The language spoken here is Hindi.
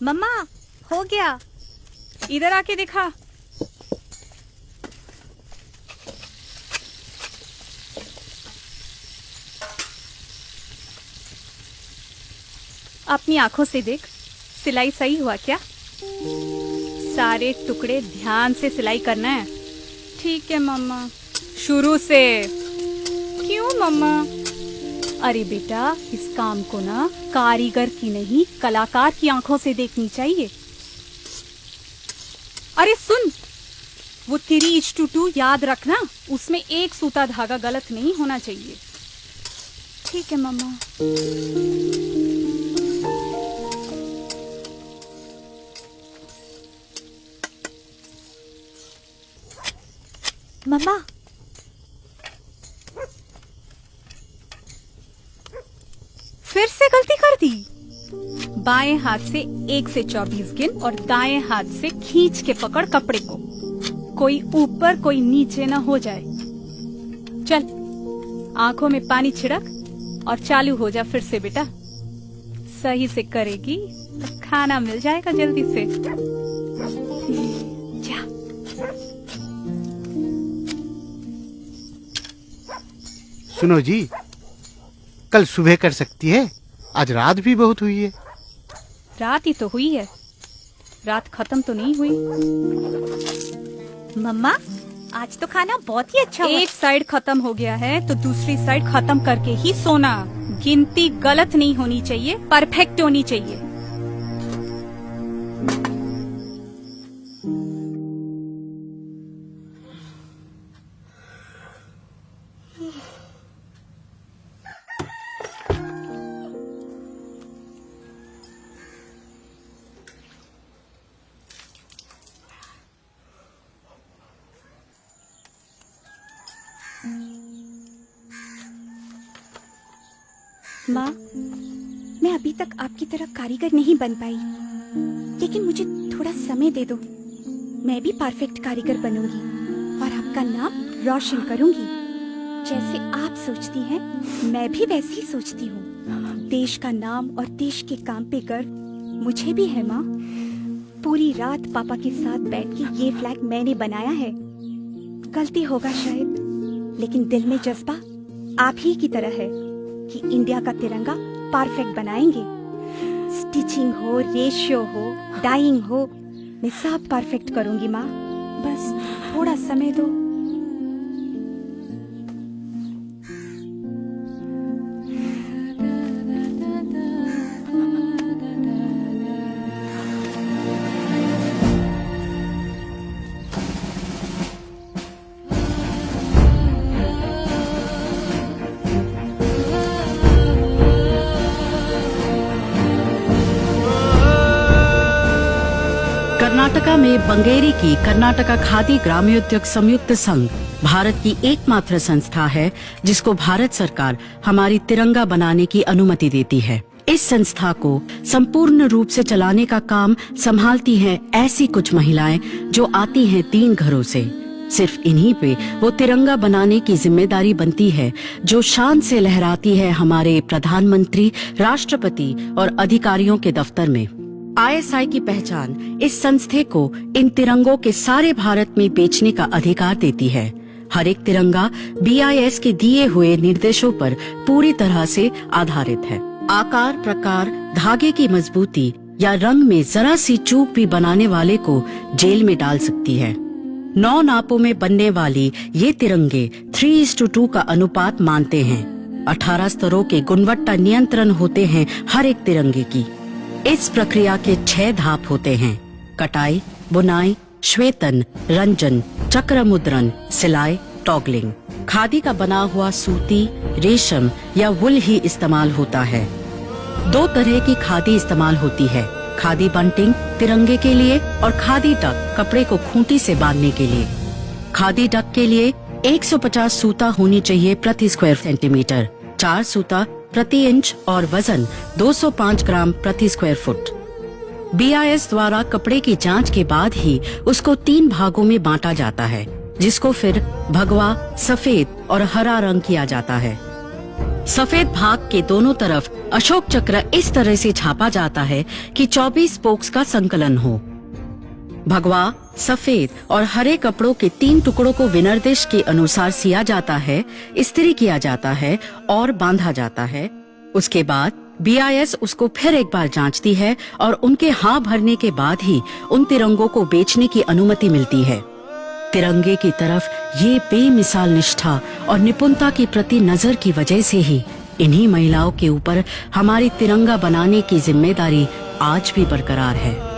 मम्मा, हो गया। इधर आके दिखा। अपनी आंखों से देख, सिलाई सही हुआ क्या? सारे टुकड़े ध्यान से सिलाई करना है। ठीक है मम्मा। शुरू से। क्यों मम्मा? अरे बेटा, इस काम को ना कारीगर की नहीं कलाकार की आंखों से देखनी चाहिए। अरे सुन, वो 3:2 याद रखना, उसमें एक सूता धागा गलत नहीं होना चाहिए। ठीक है मम्मा। मम्मा, फिर से गलती कर दी। बाएं हाथ से 1 से 24 गिन और दाएं हाथ से खींच के पकड़ कपड़े को। कोई ऊपर कोई नीचे ना हो जाए। चल, आंखों में पानी छिड़क और चालू हो जा फिर से बेटा। सही से करेगी तो खाना मिल जाएगा जल्दी से। जा। सुनो जी, कल सुबह कर सकती है? आज रात भी बहुत हुई है। रात ही तो हुई है, रात खत्म तो नहीं हुई। मम्मा, आज तो खाना बहुत ही अच्छा हुआ। एक साइड खत्म हो गया है तो दूसरी साइड खत्म करके ही सोना। गिनती गलत नहीं होनी चाहिए, परफेक्ट होनी चाहिए। माँ, मैं अभी तक आपकी तरह कारीगर नहीं बन पाई, लेकिन मुझे थोड़ा समय दे दो। मैं भी परफेक्ट कारीगर बनूंगी और आपका नाम रोशन करूंगी। जैसे आप सोचती हैं, मैं भी वैसे ही सोचती हूँ। देश का नाम और देश के काम पे गर्व मुझे भी है माँ। पूरी रात पापा के साथ बैठ के ये फ्लैग मैंने बनाया है। गलती होगा शायद, लेकिन दिल में जज्बा आप ही की तरह है कि इंडिया का तिरंगा परफेक्ट बनाएंगे। स्टिचिंग हो, रेशियो हो, डाइंग हो, मैं सब परफेक्ट करूंगी माँ। बस थोड़ा समय दो। कर्नाटका में बंगेरी की कर्नाटका खादी ग्रामोद्योग संयुक्त संघ भारत की एकमात्र संस्था है जिसको भारत सरकार हमारी तिरंगा बनाने की अनुमति देती है। इस संस्था को संपूर्ण रूप से चलाने का काम संभालती हैं ऐसी कुछ महिलाएं जो आती हैं 3 घरों से। सिर्फ इन्हीं पे वो तिरंगा बनाने की जिम्मेदारी बनती है जो शान से लहराती है हमारे प्रधानमंत्री, राष्ट्रपति और अधिकारियों के दफ्तर में। ISI की पहचान इस संस्थे को इन तिरंगों के सारे भारत में बेचने का अधिकार देती है। हर एक तिरंगा BIS के दिए हुए निर्देशों पर पूरी तरह से आधारित है। आकार, प्रकार, धागे की मजबूती या रंग में जरा सी चूक भी बनाने वाले को जेल में डाल सकती है। 9 नापों में बनने वाली ये तिरंगे 3:2 का अनुपात मानते हैं। 18 स्तरों के गुणवत्ता नियंत्रण होते हैं हर एक तिरंगे की। इस प्रक्रिया के 6 धाप होते हैं: कटाई, बुनाई, श्वेतन, रंजन, चक्र मुद्रण, सिलाई, टॉगलिंग। खादी का बना हुआ सूती, रेशम या वुल ही इस्तेमाल होता है। 2 तरह की खादी इस्तेमाल होती है: खादी बंटिंग तिरंगे के लिए और खादी डक कपड़े को खूंटी से बांधने के लिए। खादी डक के लिए 150 सूता होनी चाहिए प्रति स्क्वायर सेंटीमीटर, 4 सूता प्रति इंच और वजन 205 ग्राम प्रति स्क्वायर फुट। BIS द्वारा कपड़े की जांच के बाद ही उसको 3 भागों में बांटा जाता है, जिसको फिर भगवा, सफेद और हरा रंग किया जाता है। सफेद भाग के दोनों तरफ अशोक चक्र इस तरह से छापा जाता है कि 24 स्पोक्स का संकलन हो। भगवा, सफेद और हरे कपड़ों के 3 टुकड़ों को विनिर्देश के अनुसार सिया जाता है, इस्त्री किया जाता है और बांधा जाता है। उसके बाद BIS उसको फिर एक बार जांचती है और उनके हाँ भरने के बाद ही उन तिरंगों को बेचने की अनुमति मिलती है। तिरंगे की तरफ ये बेमिसाल निष्ठा और निपुणता की प्रति नजर की वजह से ही इन्हीं महिलाओं के ऊपर हमारी तिरंगा बनाने की जिम्मेदारी आज भी बरकरार है।